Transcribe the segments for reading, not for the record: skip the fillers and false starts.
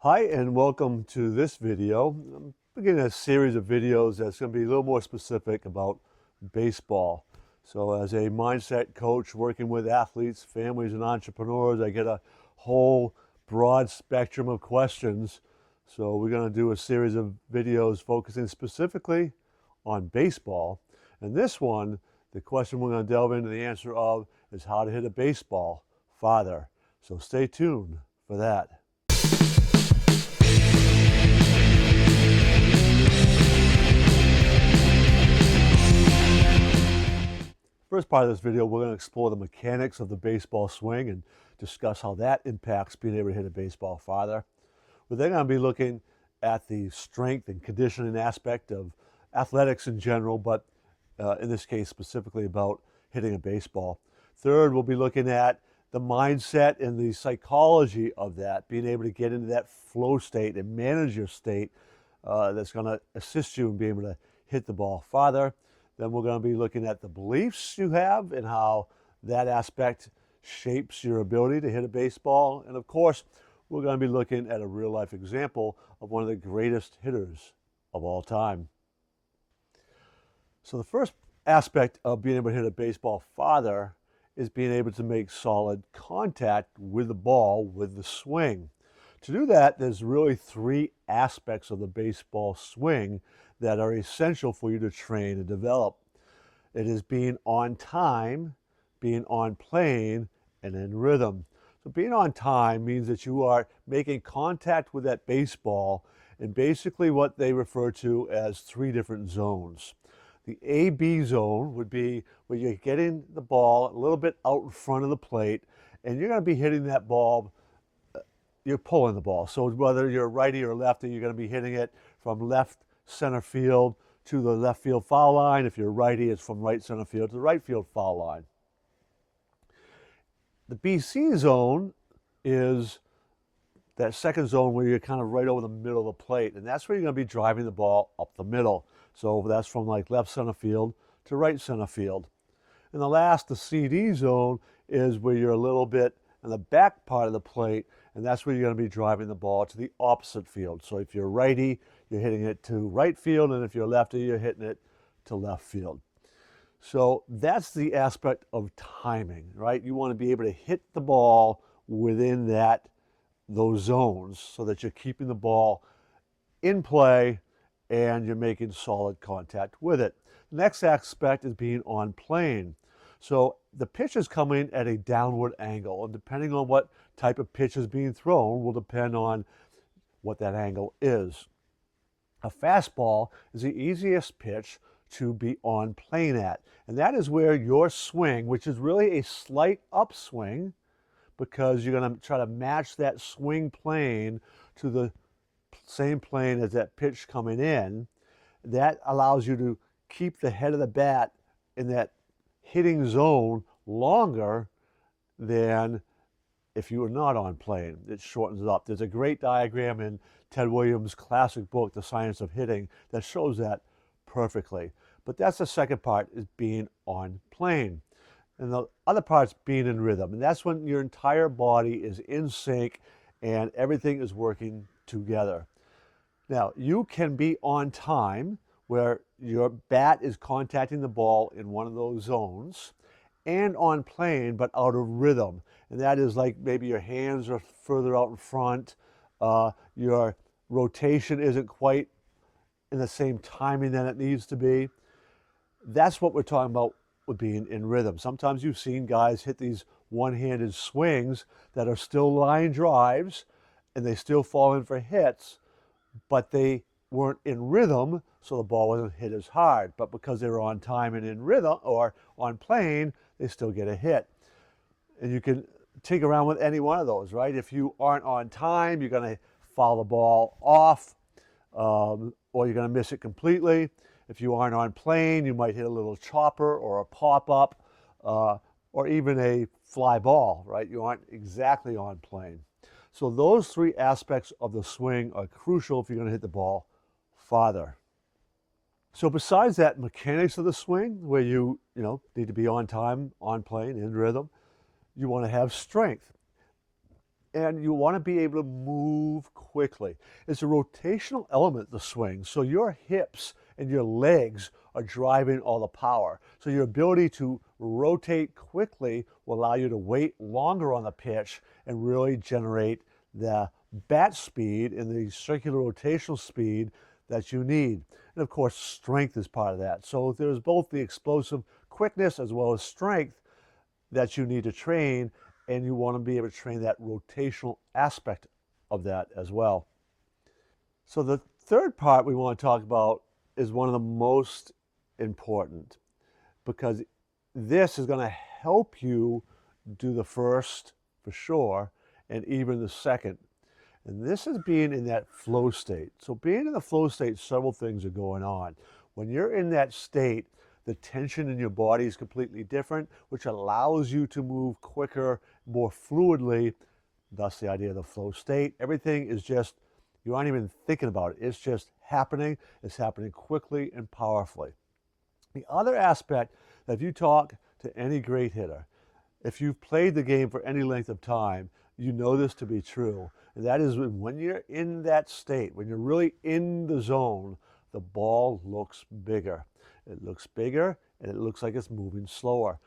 Hi and welcome to this video. I'm beginning a series of videos that's going to be a little more specific about baseball. So as a mindset coach working with athletes, families, and entrepreneurs, I get a whole broad spectrum of questions. So we're going to do a series of videos focusing specifically on baseball. And this one, the question we're going to delve into the answer of is how to hit a baseball farther. So stay tuned for that. First part of this video, we're going to explore the mechanics of the baseball swing and discuss how that impacts being able to hit a baseball farther. We're then going to be looking at the strength and conditioning aspect of athletics in general, but in this case specifically about hitting a baseball. Third, we'll be looking at the mindset and the psychology of that, being able to get into that flow state and manage your state that's going to assist you in being able to hit the ball farther. Then we're going to be looking at the beliefs you have and how that aspect shapes your ability to hit a baseball. And of course, we're going to be looking at a real life example of one of the greatest hitters of all time. So the first aspect of being able to hit a baseball farther is being able to make solid contact with the ball with the swing. To do that, there's really three aspects of the baseball swing that are essential for you to train and develop. It is being on time, being on plane, and in rhythm. So being on time means that you are making contact with that baseball in basically what they refer to as three different zones. The A-B zone would be where you're getting the ball a little bit out in front of the plate, and you're going to be hitting that ball, you're pulling the ball. So whether you're righty or lefty, you're going to be hitting it from left center field to the left field foul line. If you're righty, it's from right center field to the right field foul line. The BC zone is that second zone where you're kind of right over the middle of the plate, and that's where you're going to be driving the ball up the middle. So that's from like left center field to right center field. And the last, the CD zone, is where you're a little bit in the back part of the plate, and that's where you're going to be driving the ball to the opposite field. So if you're righty, you're hitting it to right field, and if you're lefty, you're hitting it to left field. So that's the aspect of timing, right? You want to be able to hit the ball within those zones so that you're keeping the ball in play and you're making solid contact with it. The next aspect is being on plane. So the pitch is coming at a downward angle, and depending on what type of pitch is being thrown will depend on what that angle is. A fastball is the easiest pitch to be on plane at, and that is where your swing, which is really a slight upswing, because you're going to try to match that swing plane to the same plane as that pitch coming in, that allows you to keep the head of the bat in that hitting zone longer than if you were not on plane. It shortens it up. There's a great diagram in Ted Williams' classic book, The Science of Hitting, that shows that perfectly. But that's the second part, is being on plane. And the other part's being in rhythm. And that's when your entire body is in sync and everything is working together. Now, you can be on time where your bat is contacting the ball in one of those zones, and on plane, but out of rhythm. And that is like maybe your hands are further out in front, your rotation isn't quite in the same timing that it needs to be. That's what we're talking about with being in rhythm. Sometimes you've seen guys hit these one-handed swings that are still line drives, and they still fall in for hits, but they weren't in rhythm, so the ball wasn't hit as hard. But because they were on time and in rhythm, or on plane, they still get a hit. And you can tinker around with any one of those, right? If you aren't on time, you're going to foul the ball off, or you're going to miss it completely. If you aren't on plane, you might hit a little chopper or a pop-up, or even a fly ball, right? You aren't exactly on plane. So those three aspects of the swing are crucial if you're going to hit the ball farther. So besides that mechanics of the swing, where you need to be on time, on plane, in rhythm, you want to have strength. and you want to be able to move quickly. It's a rotational element, the swing, so your hips and your legs are driving all the power. So your ability to rotate quickly will allow you to wait longer on the pitch and really generate the bat speed and the circular rotational speed that you need. And of course, strength is part of that. So there's both the explosive quickness as well as strength that you need to train, and you want to be able to train that rotational aspect of that as well. So the third part we want to talk about is one of the most important, because this is going to help you do the first for sure and even the second. And this is being in that flow state. So being in the flow state, several things are going on. When you're in that state, the tension in your body is completely different, which allows you to move quicker, more fluidly. Thus the idea of the flow state. Everything is just, you aren't even thinking about it. It's just happening. It's happening quickly and powerfully. The other aspect, that if you talk to any great hitter, if you've played the game for any length of time, you know this to be true. And that is when you're in that state, when you're really in the zone, the ball looks bigger. It looks bigger and it looks like it's moving slower.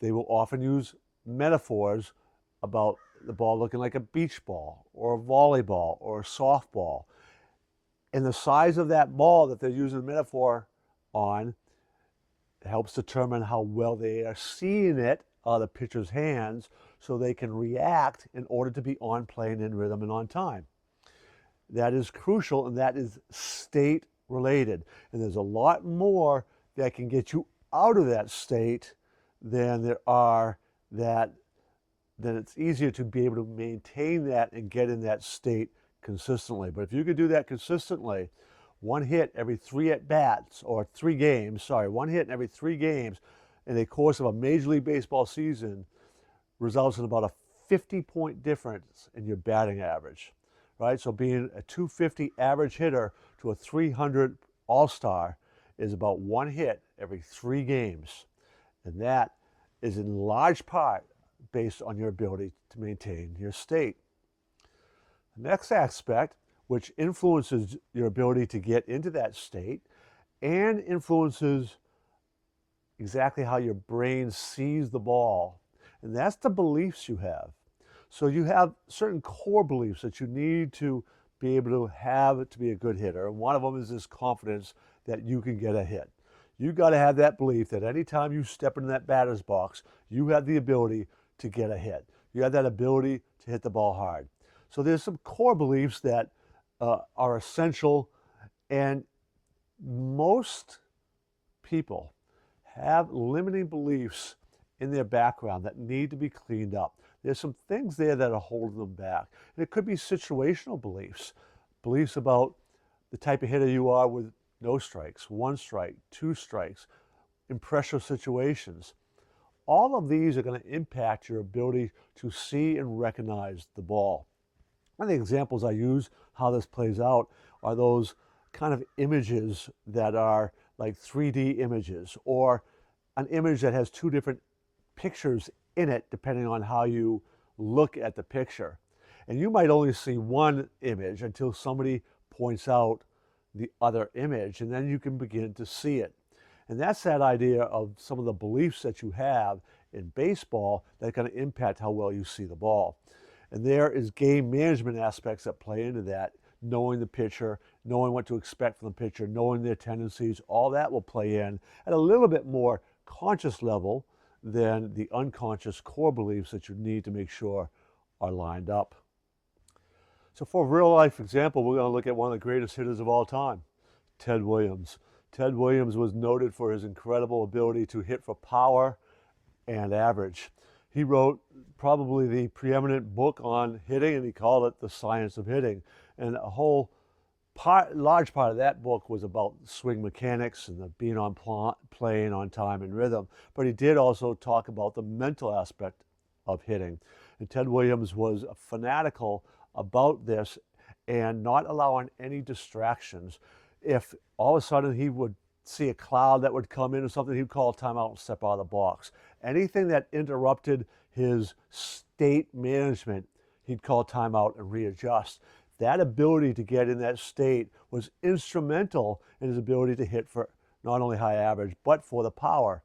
They will often use metaphors about the ball looking like a beach ball or a volleyball or a softball. And the size of that ball that they're using the metaphor on helps determine how well they are seeing it out of the pitcher's hands, so they can react in order to be on play and in rhythm and on time. That is crucial, and that is state related. And there's a lot more that can get you out of that state than there are that then it's easier to be able to maintain that and get in that state consistently. But if you could do that consistently, one hit every 3 at-bats, or 3 games, one hit in every 3 games in the course of a Major League Baseball season results in about a 50-point difference in your batting average, right? So being a 250 average hitter to a 300 all-star is about 1 hit every 3 games. And that is in large part based on your ability to maintain your state. The next aspect, which influences your ability to get into that state and influences exactly how your brain sees the ball, and that's the beliefs you have. So you have certain core beliefs that you need to be able to have to be a good hitter. And one of them is this confidence that you can get a hit. You got to have that belief that anytime you step into that batter's box, you have the ability to get a hit. You have that ability to hit the ball hard. So there's some core beliefs that are essential, and most people have limiting beliefs in their background that need to be cleaned up. There's some things there that are holding them back. And it could be situational beliefs, beliefs about the type of hitter you are with no strikes, 1 strike, 2 strikes, in pressure situations. All of these are going to impact your ability to see and recognize the ball. One of the examples I use how this plays out are those kind of images that are like 3D images, or an image that has 2 different pictures in it depending on how you look at the picture. And you might only see one image until somebody points out the other image, and then you can begin to see it. And that's that idea of some of the beliefs that you have in baseball that are going to impact how well you see the ball. And there is game management aspects that play into that, knowing the pitcher, knowing what to expect from the pitcher, knowing their tendencies. All that will play in at a little bit more conscious level than the unconscious core beliefs that you need to make sure are lined up. So for a real life example, we're going to look at one of the greatest hitters of all time, Ted Williams. Ted Williams was noted for his incredible ability to hit for power and average. He wrote probably the preeminent book on hitting, and he called it The Science of Hitting. And a large part of that book was about swing mechanics and the being on playing on time and rhythm. But he did also talk about the mental aspect of hitting. And Ted Williams was fanatical about this and not allowing any distractions. If all of a sudden he would see a cloud that would come in or something, he'd call a timeout and step out of the box. Anything that interrupted his state management, he'd call timeout and readjust. That ability to get in that state was instrumental in his ability to hit for not only high average, but for the power.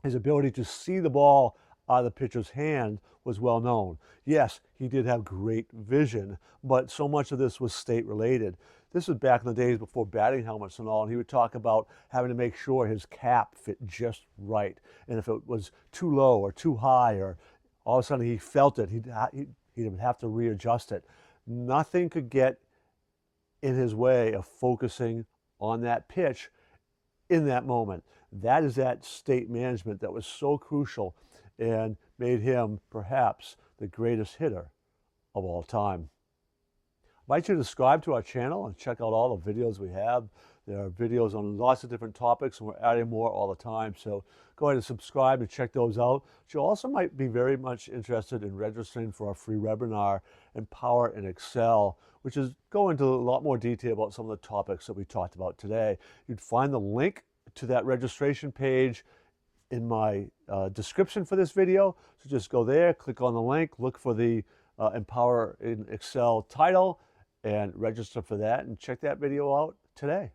His ability to see the ball out of the pitcher's hand was well known. Yes, he did have great vision, but so much of this was state related. This was back in the days before batting helmets and all, and he would talk about having to make sure his cap fit just right. And if it was too low or too high, or all of a sudden he felt it, he'd have to readjust it. Nothing could get in his way of focusing on that pitch in that moment. That is that state management that was so crucial and made him perhaps the greatest hitter of all time. I invite you to subscribe to our channel and check out all the videos we have. There are videos on lots of different topics, and we're adding more all the time. So go ahead and subscribe and check those out. But you also might be very much interested in registering for our free webinar, Empower and Excel, which is go into a lot more detail about some of the topics that we talked about today. You'd find the link to that registration page in my description for this video. So just go there, click on the link, look for the Empower in Excel title, and register for that, and check that video out today.